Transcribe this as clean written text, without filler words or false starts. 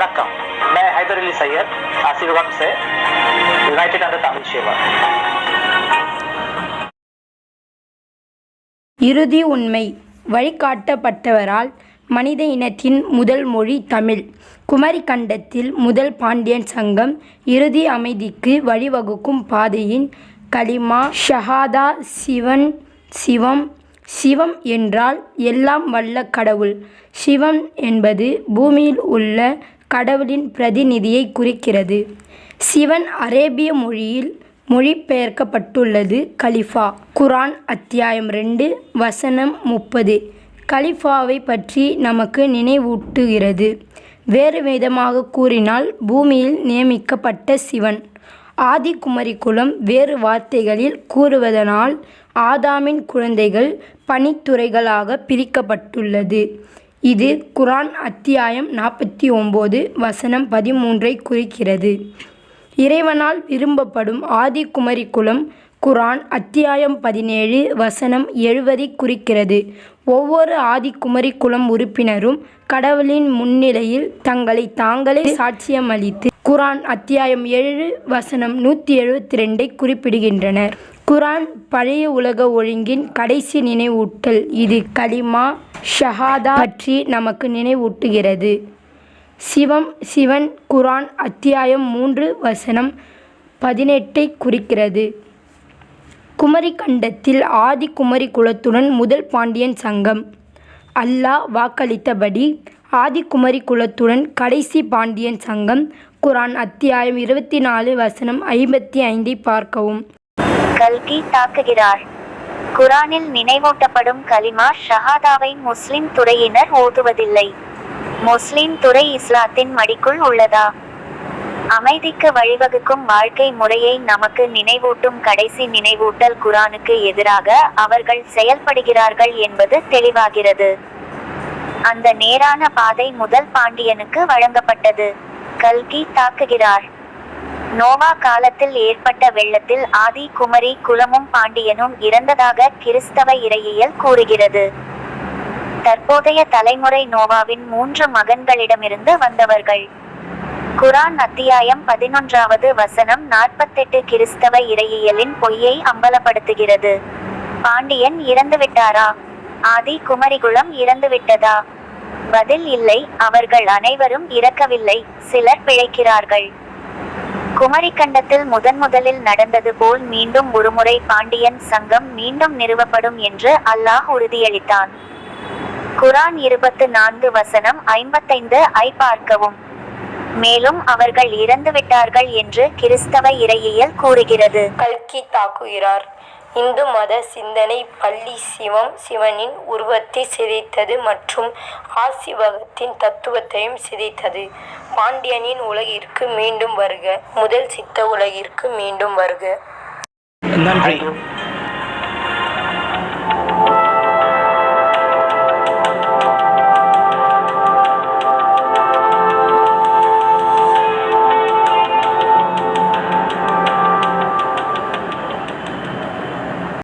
वनक्कम, मैं हैदर अली सैयद आशीर्वाद से यूनाइटेड अंडर तमिल सेवा। இறுதி உண்மை. வழிகாட்டப்பட்டவரால் மனித இனத்தின் முதல் மொழி தமிழ். குமரி கண்டத்தில் முதல் பாண்டியன் சங்கம் இறுதி அமைதிக்கு வழிவகுக்கும் பாதையின் கலிமா ஷஹாதா. சிவன் சிவம். சிவம் என்றால் எல்லாம் வல்ல கடவுள். சிவம் என்பது பூமியில் உள்ள கடவுளின் பிரதிநிதியை குறிக்கிறது. சிவன் அரேபிய மொழியில் மொழிபெயர்க்கப்பட்டுள்ளது கலிஃபா. குர்ஆன் அத்தியாயம் 2 வசனம் 30 கலிஃபாவை பற்றி நமக்கு நினைவூட்டுகிறது. வேறு விதமாக கூறினால் பூமியில் நியமிக்கப்பட்ட சிவன். ஆதி குமரி குலம். வேறு வார்த்தைகளில் கூறுவதனால் ஆதாமின் குழந்தைகள் பணித்துறைகளாக பிரிக்கப்பட்டுள்ளது. இது குர்ஆன் அத்தியாயம் 49 வசனம் 13 குறிக்கிறது. இறைவனால் விரும்பப்படும் ஆதி குமரி குலம் குர்ஆன் அத்தியாயம் 17 வசனம் 70 குறிக்கிறது. ஒவ்வொரு ஆதி குமரி குலம் உறுப்பினரும் கடவுளின் முன்னிலையில் தங்களை தாங்களே சாட்சியமளித்து குர்ஆன் அத்தியாயம் 7 வசனம் 172 குறிப்பிடுகின்றனர். குர்ஆன் பழைய உலக ஒழுங்கின் கடைசி நினைவூட்டல். இது கலிமா ஷஹாதா பற்றி நமக்கு நினைவூட்டுகிறது. சிவம் சிவன் குர்ஆன் அத்தியாயம் 3 வசனம் 18 குறிக்கிறது. குமரி கண்டத்தில் ஆதி குமரி குலத்துடன் முதல் பாண்டியன் சங்கம். அல்லாஹ் வாக்களித்தபடி ஆதி குமரி குலத்துடன் கடைசி பாண்டியன் சங்கம். குர்ஆன் அத்தியாயம் 24 வசனம் 55 பார்க்கவும். கல்கி தாக்குகிறார். குர்ஆனில் நினைவூட்டப்படும் கலிமா ஷஹாதாவை முஸ்லிம் துறையினர் ஓதுவதில்லை. முஸ்லிம் துறை இஸ்லாத்தின் மடிக்குள் உள்ளதா? அமைதிக்கு வழிவகுக்கும் வாழ்க்கை முறையை நமக்கு நினைவூட்டும் கடைசி நினைவூட்டல் குர்ஆனுக்கு எதிராக அவர்கள் செயல்படுகிறார்கள் என்பது தெளிவாகிறது. அந்த நேரான பாதை முதல் பாண்டியனுக்கு வழங்கப்பட்டது. கல்கி தாக்குகிறார். நோவா காலத்தில் ஏற்பட்ட வெள்ளத்தில் ஆதி குமரி குலமும் பாண்டியனும் இறந்ததாக கிறிஸ்தவ இறையியல் கூறுகிறது. தற்போதைய தலைமுறை நோவாவின் 3 மகன்களிடமிருந்து வந்தவர்கள். குர்ஆன் அத்தியாயம் 11 வசனம் 48 கிறிஸ்தவ இறையியலின் பொய்யை அம்பலப்படுத்துகிறது. பாண்டியன் இறந்துவிட்டாரா? ஆதி குமரிகுலம் இறந்துவிட்டதா? பதில் இல்லை. அவர்கள் அனைவரும் இறக்கவில்லை. சிலர் பிழைக்கிறார்கள். குமரிக்கண்டத்தில் முதலில் நடந்தது போல் மீண்டும் ஒருமுறை பாண்டியன் சங்கம் மீண்டும் நிறுவப்படும் என்று அல்லாஹ் உறுதியளித்தான். குர்ஆன் 24 வசனம் 55 ஐ பார்க்கவும். மேலும் அவர்கள் இறந்துவிட்டார்கள் என்று கிறிஸ்தவ இறையியல் கூறுகிறது. கல்கி தாக்குகிறார். இந்து மத சிந்தனை பள்ளி சிவம் சிவனின் உருவத்தை சிதைத்தது மற்றும் ஆசிவகத்தின் தத்துவத்தையும் சிதைத்தது. பாண்டியனின் உலகிற்கு மீண்டும் வருக. முதல் சித்த உலகிற்கு மீண்டும் வருக. நன்றி.